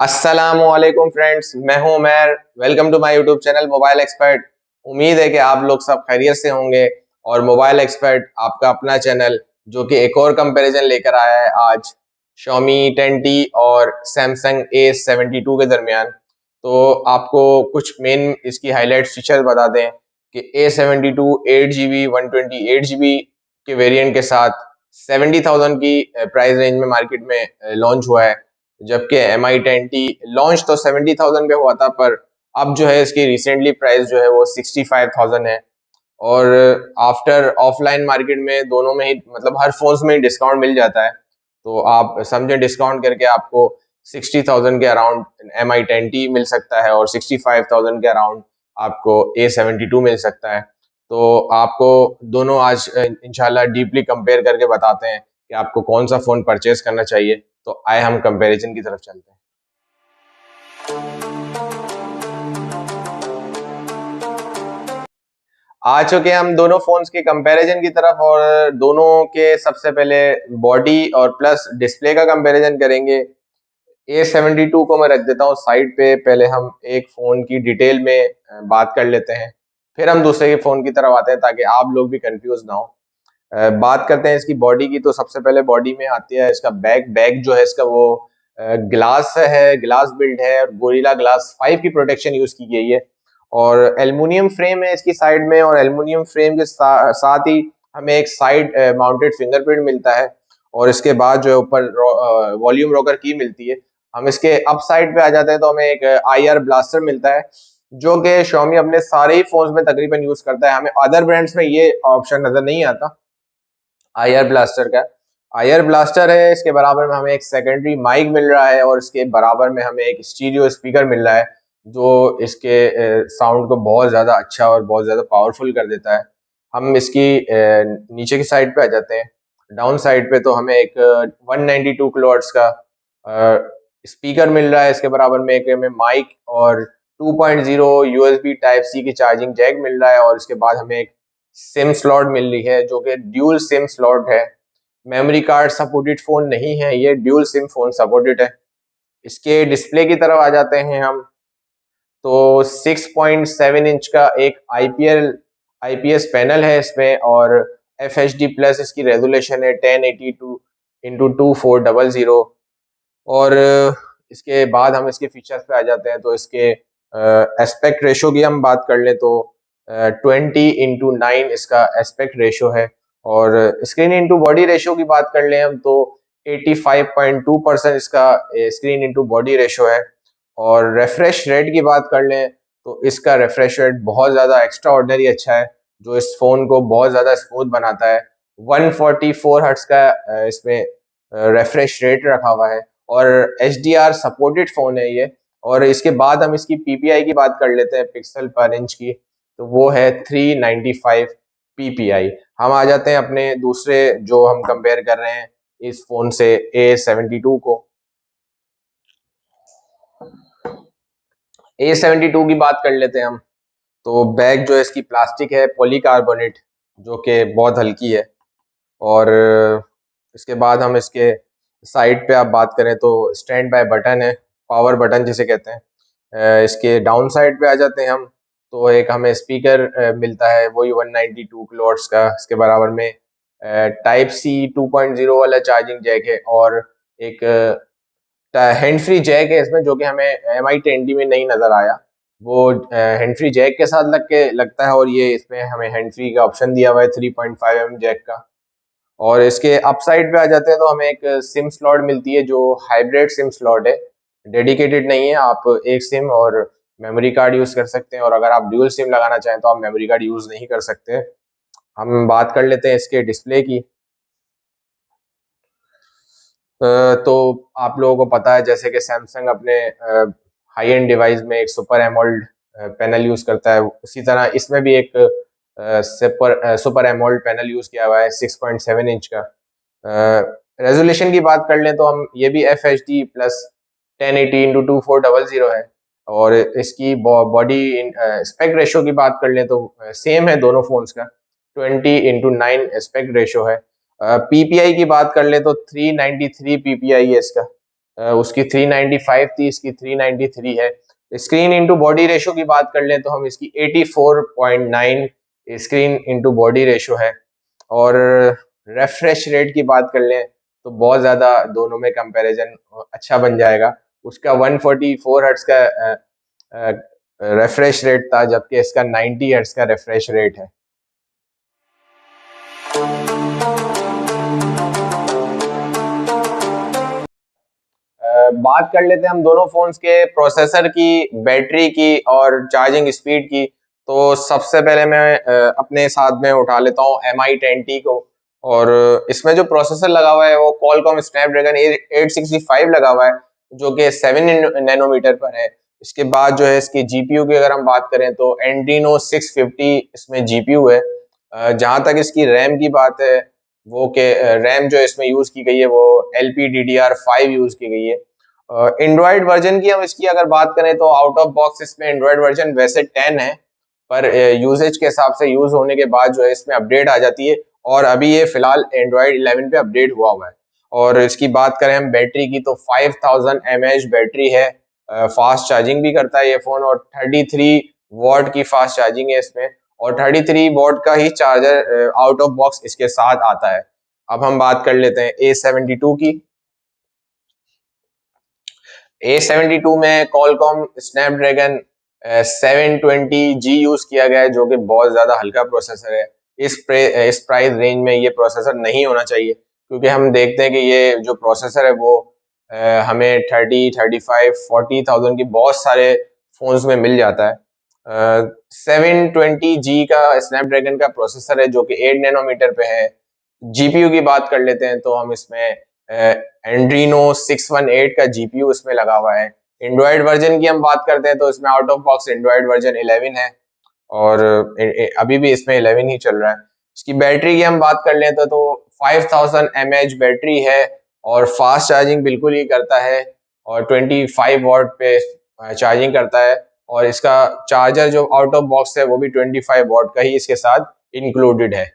अस्सलामुअलैकुम फ्रेंड्स, मैं हूं Umair. Welcome to my YouTube channel mobile expert. उम्मीद है कि आप लोग सब खैरियत से होंगे। और मोबाइल एक्सपर्ट आपका अपना चैनल जो कि एक और कंपैरिजन लेकर आया है आज Xiaomi 10T और Samsung A72 के दरमियान। तो आपको कुछ मेन इसकी हाईलाइट फीचर्स बता दें कि A72 8GB 128GB के वेरिएंट के साथ 70,000 की प्राइस रेंज में मार्केट में लॉन्च हुआ है। जबकि Mi 10T लॉन्च तो 70,000 पे हुआ था, पर अब जो है इसकी रिसेंटली प्राइस जो है वो 65,000 है। और आफ्टर ऑफलाइन मार्केट में दोनों में ही मतलब हर फोन्स में ही डिस्काउंट मिल जाता है। तो आप समझे डिस्काउंट करके आपको 60,000 के अराउंड Mi 10T मिल सकता है और 65,000 के अराउंड आपको A72 मिल सकता है। तो आपको दोनों आज इंशाल्लाह डीपली कंपेयर करके बताते हैं कि आपको कौन सा फ़ोन परचेज करना चाहिए। तो आए हम कंपैरिजन की तरफ चलते हैं। आ चुके हैं हम दोनों फोन्स के कंपैरिजन की तरफ, और दोनों के सबसे पहले बॉडी और प्लस डिस्प्ले का कंपैरिजन करेंगे। A72 को मैं रख देता हूँ साइड पे। पहले हम एक फ़ोन की डिटेल में बात कर लेते हैं, फिर हम दूसरे के फ़ोन की तरफ आते हैं ताकि आप लोग भी कंफ्यूज ना हो। बात करते हैं इसकी बॉडी की। तो सबसे पहले बॉडी में आती है इसका बैक। बैक जो है इसका वो ग्लास है, ग्लास बिल्ड है और गोरिल्ला ग्लास 5 की प्रोटेक्शन यूज की गई है। और एल्युमिनियम फ्रेम है इसकी साइड में, और एल्युमिनियम फ्रेम के साथ ही हमें एक साइड माउंटेड फिंगरप्रिंट मिलता है। और इसके बाद जो है ऊपर वॉल्यूम रॉकर की मिलती है। हम इसके अप साइड पे आ जाते हैं तो हमें एक IR ब्लास्टर मिलता है, जो कि Xiaomi अपने सारे ही फोन्स में तकरीबन यूज करता है। हमें अदर ब्रांड्स में ये ऑप्शन नजर नहीं आता IR ब्लास्टर का। IR ब्लास्टर है, इसके बराबर में हमें एक सेकेंडरी माइक मिल रहा है और इसके बराबर में हमें एक स्टीरियो स्पीकर मिल रहा है, जो इसके साउंड को बहुत ज़्यादा अच्छा और बहुत ज़्यादा पावरफुल कर देता है। हम इसकी नीचे की साइड पे आ जाते हैं। डाउन साइड पे तो हमें एक 192 किलोहर्ट्ज़ का स्पीकर मिल रहा है। इसके बराबर में एक हमें माइक और 2.0 USB टाइप सी की चार्जिंग जैक मिल रहा है। और इसके बाद हमें एक सिम स्लॉट मिल रही है जो कि ड्यूल सिम स्लॉट है। मेमोरी कार्ड सपोर्टेड फोन नहीं है, ये ड्यूल सिम फोन सपोर्टेड है। इसके डिस्प्ले की तरफ आ जाते हैं हम। तो 6.7 इंच का एक IPS पैनल है इसमें, और FHD प्लस इसकी रेजोल्यूशन है 1082 इंटू 2400। और इसके बाद हम इसके फीचर्स पे आ जाते हैं। तो इसके एस्पेक्ट रेशो की हम बात कर लें तो 20:9 इसका एस्पेक्ट रेशो है। और स्क्रीन इंटू बॉडी रेशो की बात कर लें हम तो 85.2% इसका स्क्रीन इंटू बॉडी रेशो है। और रिफ्रेश रेट की बात कर लें तो इसका रिफ्रेश रेट बहुत ज़्यादा एक्स्ट्रा ऑर्डिनरी अच्छा है, जो इस फ़ोन को बहुत ज़्यादा स्मूथ बनाता है। 144 हर्ट्स का इसमें रिफ्रेश रेट रखा हुआ है, और HDR सपोर्टेड फ़ोन है ये। और इसके बाद हम इसकी PPI की बात कर लेते हैं, पिक्सल पर इंच की। तो वो है 395 PPI। हम आ जाते हैं अपने दूसरे जो हम कंपेयर कर रहे हैं इस फ़ोन से A72 को। A72 की बात कर लेते हैं हम। तो बैग जो है इसकी प्लास्टिक है, पॉलीकार्बोनेट, जो कि बहुत हल्की है। और इसके बाद हम इसके साइड पे आप बात करें तो स्टैंड बाय बटन है, पावर बटन जिसे कहते हैं। इसके डाउन साइड पे आ जाते हैं हम। तो एक हमें स्पीकर मिलता है वही 192 किलोवाट्स का। इसके बराबर में टाइप C 2.0 वाला चार्जिंग जैक है, और एक हैंड फ्री जैक है इसमें, जो कि हमें Mi 10T में नहीं नज़र आया। वो हैंड फ्री जैक के साथ लगता है, और ये इसमें हमें हैंड फ्री का ऑप्शन दिया हुआ है 3.5mm जैक का। और इसके अप साइड पे आ जाते हैं तो हमें एक सिम स्लॉट मिलती है जो हाइब्रिड सिम स्लॉट है, डेडिकेटेड नहीं है। आप एक सिम और मेमोरी कार्ड यूज़ कर सकते हैं, और अगर आप ड्यूल सिम लगाना चाहें तो आप मेमोरी कार्ड यूज़ नहीं कर सकते। हम बात कर लेते हैं इसके डिस्प्ले की। तो आप लोगों को पता है जैसे कि सैमसंग अपने हाई एंड डिवाइस में एक सुपर एमोल्ड पैनल यूज़ करता है, उसी तरह इसमें भी एक सुपर एमोल्ड पैनल यूज़ किया हुआ है 6.7 इंच का। रेजोल्यूशन की बात कर लें तो हम ये भी FHD प्लस 1080 इंटू 2400 है। और इसकी बॉडी स्पेक्ट रेशो की बात कर लें तो सेम है दोनों फोन्स का, 20:9 एस्पेक्ट रेशो है। PPI की बात कर ले तो 393 PPI है इसका। उसकी 395 थी, इसकी 393 है। स्क्रीन इंटू बॉडी रेशो की बात कर लें तो हम इसकी 84.9 स्क्रीन इंटू बॉडी रेशो है। और रेफ्रेश रेट की बात कर लें तो बहुत ज़्यादा दोनों में कंपैरिजन अच्छा बन जाएगा। उसका 144 हर्ट्स का रेफ्रेश रेट था, जबकि इसका 90 हर्ट्स का रेफ्रेश रेट है। बात कर लेते हैं हम दोनों फोन्स के प्रोसेसर की, बैटरी की और चार्जिंग स्पीड की। तो सबसे पहले मैं अपने साथ में उठा लेता हूँ MI10T को। और इसमें जो प्रोसेसर लगा हुआ है वो Qualcomm Snapdragon 865 लगा हुआ है, जो कि 7 नैनोमीटर पर है। इसके बाद जो है इसकी जीपीयू की अगर हम बात करें तो Adreno 650 इसमें जीपीयू है। जहाँ तक इसकी रैम की बात है, वो के रैम जो इसमें यूज़ की गई है वो LPDDR5 यूज़ की गई है। एंड्रॉयड वर्जन की हम इसकी अगर बात करें तो आउट ऑफ बॉक्स इसमें एंड्रॉयड वर्जन वैसे 10 है, पर यूजेज के हिसाब से यूज होने के बाद जो है इसमें अपडेट आ जाती है, और अभी ये फिलहाल एंड्रॉयड 11 पे अपडेट हुआ है। और इसकी बात करें हम बैटरी की तो 5000 mAh बैटरी है। फास्ट चार्जिंग भी करता है ये फोन, और 33 वॉट की फास्ट चार्जिंग है इसमें, और 33 वॉट का ही चार्जर आउट ऑफ बॉक्स इसके साथ आता है। अब हम बात कर लेते हैं A72 की। A72 में Qualcomm Snapdragon 720G यूज किया गया है, जो कि बहुत ज्यादा हल्का प्रोसेसर है। इस प्राइस रेंज में ये प्रोसेसर नहीं होना चाहिए, क्योंकि हम देखते हैं कि ये जो प्रोसेसर है वो हमें 30, 35, 40,000 की बहुत सारे फोन्स में मिल जाता है। 720G का स्नैपड्रैगन का प्रोसेसर है, जो कि 8 नैनोमीटर पे है। जीपीयू की बात कर लेते हैं तो हम इसमें एंड्रीनो 618 का जीपीयू इसमें लगा हुआ है। एंड्रॉयड वर्जन की हम बात करते हैं तो इसमें out of box Android version 11 है, और अभी भी इसमें 11 ही चल रहा है। इसकी बैटरी की हम बात कर लें तो 5000 mAh बैटरी है, और फास्ट चार्जिंग बिल्कुल ही करता है, और 25 वॉट पे चार्जिंग करता है। और इसका चार्जर जो आउट ऑफ बॉक्स है वो भी 25 वॉट का ही इसके साथ इंक्लूडेड है।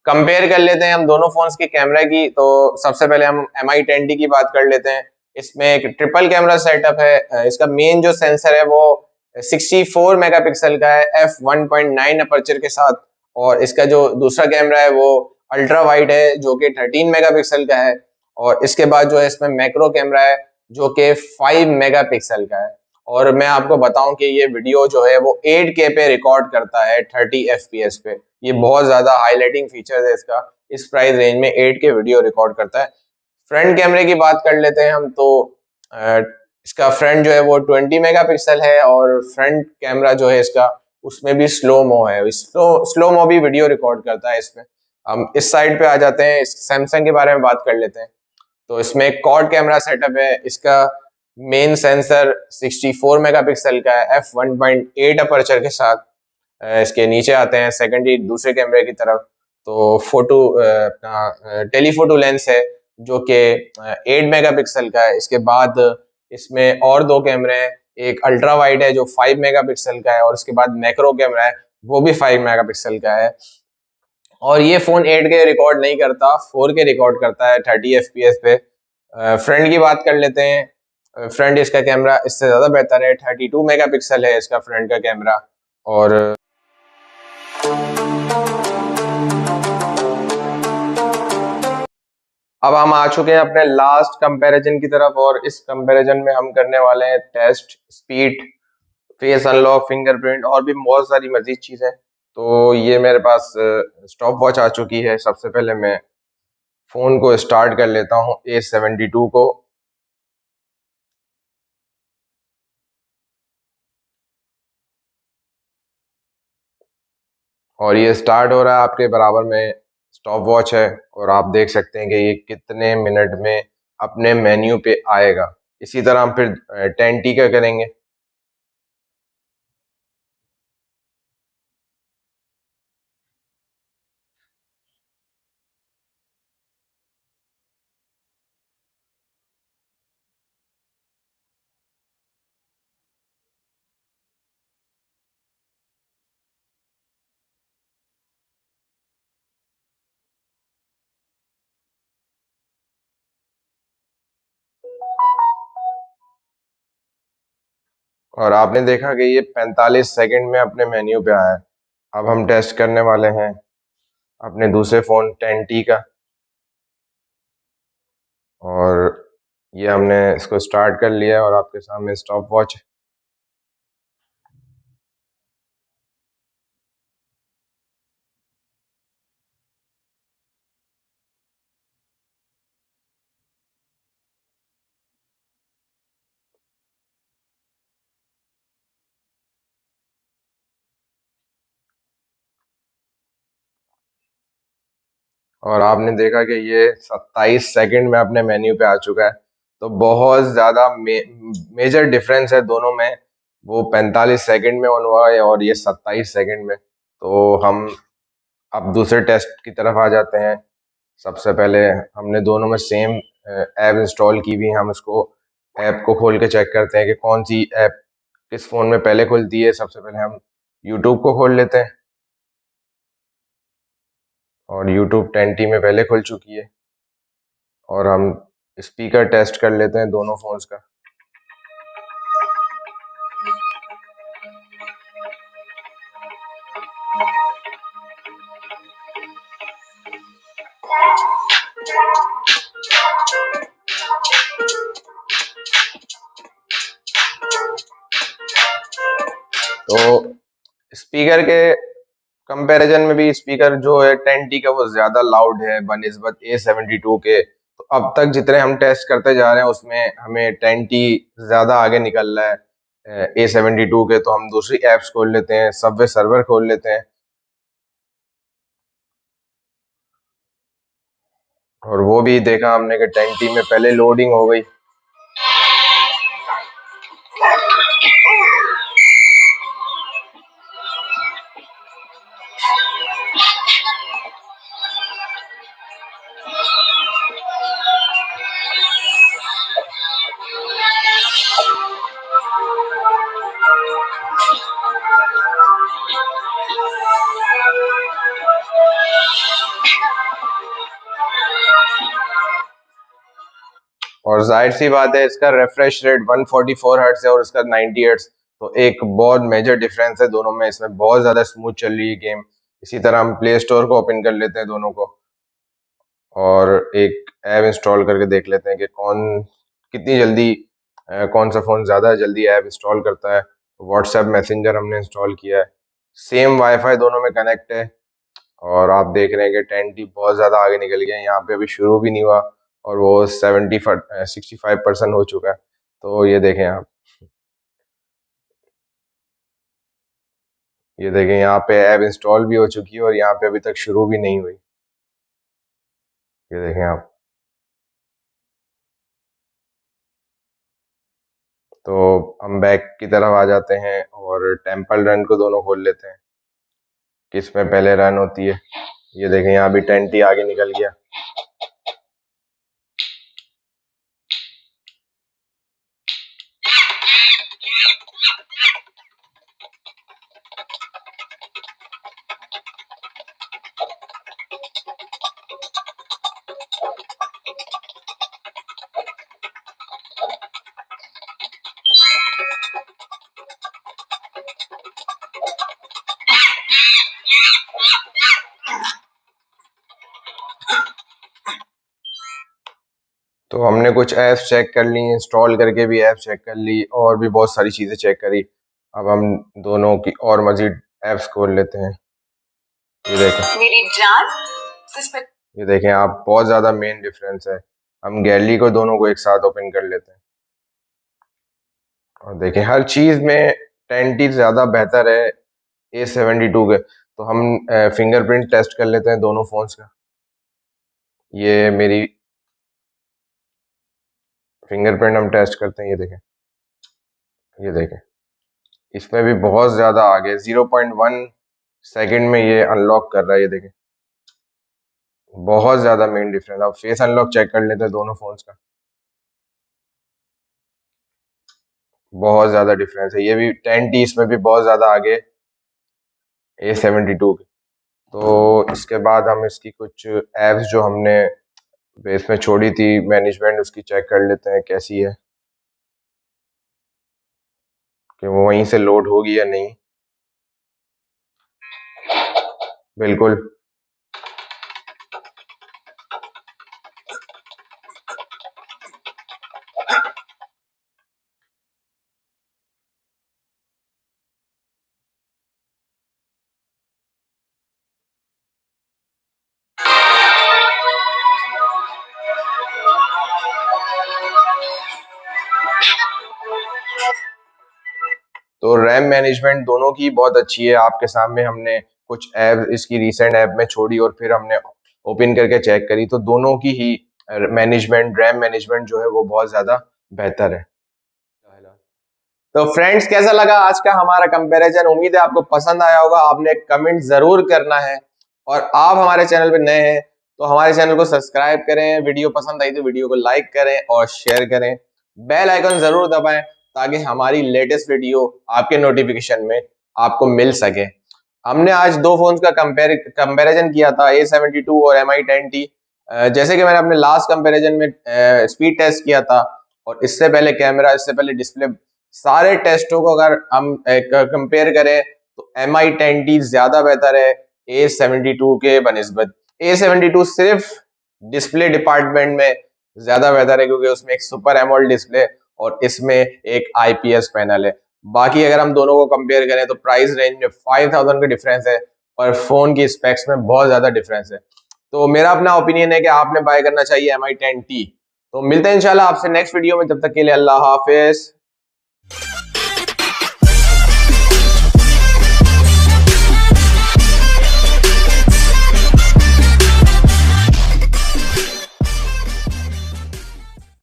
कंपेयर कर लेते हैं हम दोनों फोन्स की कैमरा की। तो सबसे पहले हम MI10T की बात कर लेते हैं। इसमें एक ट्रिपल कैमरा सेटअप है। इसका मेन जो सेंसर है वो 64 मेगापिक्सल का है f1.9 अपर्चर के साथ, और इसका जो दूसरा कैमरा है वो अल्ट्रा वाइड है, जो कि 13 मेगापिक्सल का है। और इसके बाद जो है इसमें मैक्रो कैमरा है, जो कि 5 मेगापिक्सल का है। और मैं आपको बताऊं कि ये वीडियो जो है वो 8K पे रिकॉर्ड करता है 30 FPS पे। ये बहुत ज्यादा हाईलाइटिंग फीचर है इसका। इस प्राइस रेंज में 8K वीडियो रिकॉर्ड करता है। फ्रंट कैमरे की बात कर लेते हैं हम तो अ, इसका फ्रंट जो है वो 20 मेगापिक्सल है, और फ्रंट कैमरा जो है इसका उसमें भी स्लो मो है। स्लो मो भी वीडियो रिकॉर्ड करता है इसमें। हम इस साइड पे आ जाते हैं, इस सैमसंग के बारे में बात कर लेते हैं। तो इसमें क्वाड कैमरा सेटअप है। इसका मेन सेंसर 64 मेगापिक्सल का है f1.8 अपर्चर के साथ। इसके नीचे आते हैं सेकेंडरी दूसरे कैमरे की तरफ, तो अपना टेलीफोटो लेंस है, जो कि 8 मेगापिक्सल का है। इसके बाद इसमें और दो कैमरे हैं, एक अल्ट्रा वाइड है जो 5 मेगापिक्सल का है, और उसके बाद मैक्रो कैमरा है, वो भी 5 मेगापिक्सल का है। और ये फोन 8K रिकॉर्ड नहीं करता, 4K रिकॉर्ड करता है 30 FPS पे। फ्रंट की बात कर लेते हैं। फ्रंट इसका कैमरा इससे ज़्यादा बेहतर है, 32 मेगापिक्सल है इसका फ्रंट का कैमरा। और अब हम आ चुके हैं अपने लास्ट कंपैरिजन की तरफ, और इस कंपैरिजन में हम करने वाले हैं test speed, face unlock, fingerprint, और भी बहुत सारी मजीद चीज़ें। तो ये मेरे पास स्टॉप वॉच आ चुकी है। सबसे पहले मैं फ़ोन को स्टार्ट कर लेता हूँ A72 को। और ये स्टार्ट हो रहा है, आपके बराबर में स्टॉप वॉच है, और आप देख सकते हैं कि ये कितने मिनट में अपने मेन्यू पे आएगा। इसी तरह हम फिर 10T का करेंगे। और आपने देखा कि ये 45 सेकंड में अपने मेन्यू पे आया है। अब हम टेस्ट करने वाले हैं अपने दूसरे फ़ोन 10T का, और ये हमने इसको स्टार्ट कर लिया है और आपके सामने स्टॉप वॉच है। और आपने देखा कि ये 27 सेकंड में अपने मेन्यू पे आ चुका है। तो बहुत ज़्यादा मेजर डिफरेंस है दोनों में। वो 45 सेकंड में ऑन हुआ है और ये 27 सेकंड में। तो हम अब दूसरे टेस्ट की तरफ आ जाते हैं। सबसे पहले हमने दोनों में सेम ऐप इंस्टॉल की हुई है। हम इसको ऐप को खोल के चेक करते हैं कि कौन सी ऐप किस फ़ोन में पहले खुलती है। सबसे पहले हम यूट्यूब को खोल लेते हैं, और यूट्यूब 10T में पहले खुल चुकी है। और हम स्पीकर टेस्ट कर लेते हैं दोनों फ़ोन्स का। तो स्पीकर के कंपैरिजन में भी स्पीकर जो है 10T का वो ज़्यादा लाउड है बनिस्बत A72 के। तो अब तक जितने हम टेस्ट करते जा रहे हैं उसमें हमें 10T ज़्यादा आगे निकल रहा है A72 के। तो हम दूसरी ऐप्स खोल लेते हैं, सबवे सर्वर खोल लेते हैं, और वो भी देखा हमने कि 10T में पहले लोडिंग हो गई। और जाहिर सी बात है इसका रिफ्रेश रेट 144 हर्ट्ज है और इसका 90 हर्ट्ज। तो एक बहुत मेजर डिफरेंस है दोनों में। इसमें बहुत ज़्यादा स्मूथ चल रही है गेम। इसी तरह हम प्ले स्टोर को ओपन कर लेते हैं दोनों को, और एक ऐप इंस्टॉल करके देख लेते हैं कि कितनी जल्दी कौन सा फ़ोन ज़्यादा जल्दी ऐप इंस्टॉल करता है। व्हाट्सएप मैसेंजर हमने इंस्टॉल किया है, सेम वाईफाई दोनों में कनेक्ट है। और आप देख रहे हैं कि 10T बहुत ज़्यादा आगे निकल गया है। यहाँ पे अभी शुरू भी नहीं हुआ और वो 65% हो चुका है। तो ये देखें यहाँ पे ऐप इंस्टॉल भी हो चुकी है और यहाँ पे अभी तक शुरू भी नहीं हुई। ये देखें आप। तो हम बैक की तरफ आ जाते हैं और टेम्पल रन को दोनों खोल लेते हैं, किस में पहले रन होती है। ये देखें यहाँ भी 10T आगे निकल गया। तो हमने कुछ ऐप्स चेक कर ली, इंस्टॉल करके भी ऐप्स चेक कर ली, और भी बहुत सारी चीज़ें चेक करी। अब हम दोनों की और मज़ीद ऐप्स खोल लेते हैं। ये देखें मेरी जान, ये देखें आप, बहुत ज़्यादा मेन डिफरेंस है। हम गैलरी को दोनों को एक साथ ओपन कर लेते हैं, और देखें हर चीज़ में 10T ज़्यादा बेहतर है A72 के। तो हम फिंगरप्रिंट टेस्ट कर लेते हैं दोनों फ़ोन्स का। ये मेरी फिंगरप्रिंट हम टेस्ट करते हैं। ये देखें इसमें भी बहुत ज़्यादा आगे 0.1 सेकंड में ये अनलॉक कर रहा है। ये देखें बहुत ज़्यादा मेन डिफरेंस। अब फेस अनलॉक चेक कर लेते हैं दोनों फ़ोन्स का। बहुत ज़्यादा डिफरेंस है। ये भी 10T इसमें भी बहुत ज़्यादा आगे A72 के। तो इसके बाद हम इसकी कुछ ऐप्स जो हमने बेस में छोड़ी थी मैनेजमेंट, उसकी चेक कर लेते हैं कैसी है, कि वो वहीं से लोड होगी या नहीं। बिल्कुल। तो रैम मैनेजमेंट दोनों की बहुत अच्छी है। आपके सामने हमने कुछ ऐप इसकी रिसेंट ऐप में छोड़ी और फिर हमने ओपन करके चेक करी, तो दोनों की ही मैनेजमेंट, रैम मैनेजमेंट जो है वो बहुत ज्यादा बेहतर है। तो फ्रेंड्स, कैसा लगा आज का हमारा कंपैरिजन? उम्मीद है आपको पसंद आया होगा। आपने कमेंट जरूर करना है, और आप हमारे चैनल पे नए हैं तो हमारे चैनल को सब्सक्राइब करें, वीडियो पसंद आई तो वीडियो को लाइक करें और शेयर करें, बेल आइकन जरूर दबाएं ताकि हमारी लेटेस्ट वीडियो आपके नोटिफिकेशन में आपको मिल सके। हमने आज दो फोन्स का कंपैरिजन किया था, A72 और MI10T। जैसे कि मैंने अपने लास्ट कंपैरिजन में स्पीड टेस्ट किया था, और इससे पहले कैमरा, इससे पहले डिस्प्ले, सारे टेस्टों को अगर हम कंपेयर करें तो MI10T ज्यादा बेहतर है A72 के बनिस्बत। A72 सिर्फ डिस्प्ले डिपार्टमेंट में ज्यादा बेहतर है क्योंकि उसमें एक सुपर एमोलेड डिस्प्ले और इसमें एक IPS पैनल है। बाकी अगर हम दोनों को कंपेयर करें तो प्राइस रेंज में 5000 का डिफरेंस है, और फोन की स्पेक्स में बहुत ज्यादा डिफरेंस है। तो मेरा अपना ओपिनियन है कि आपने बाय करना चाहिए MI10T। तो मिलते हैं इंशाल्लाह आपसे नेक्स्ट वीडियो में, तब तक के लिए अल्लाह हाफिज।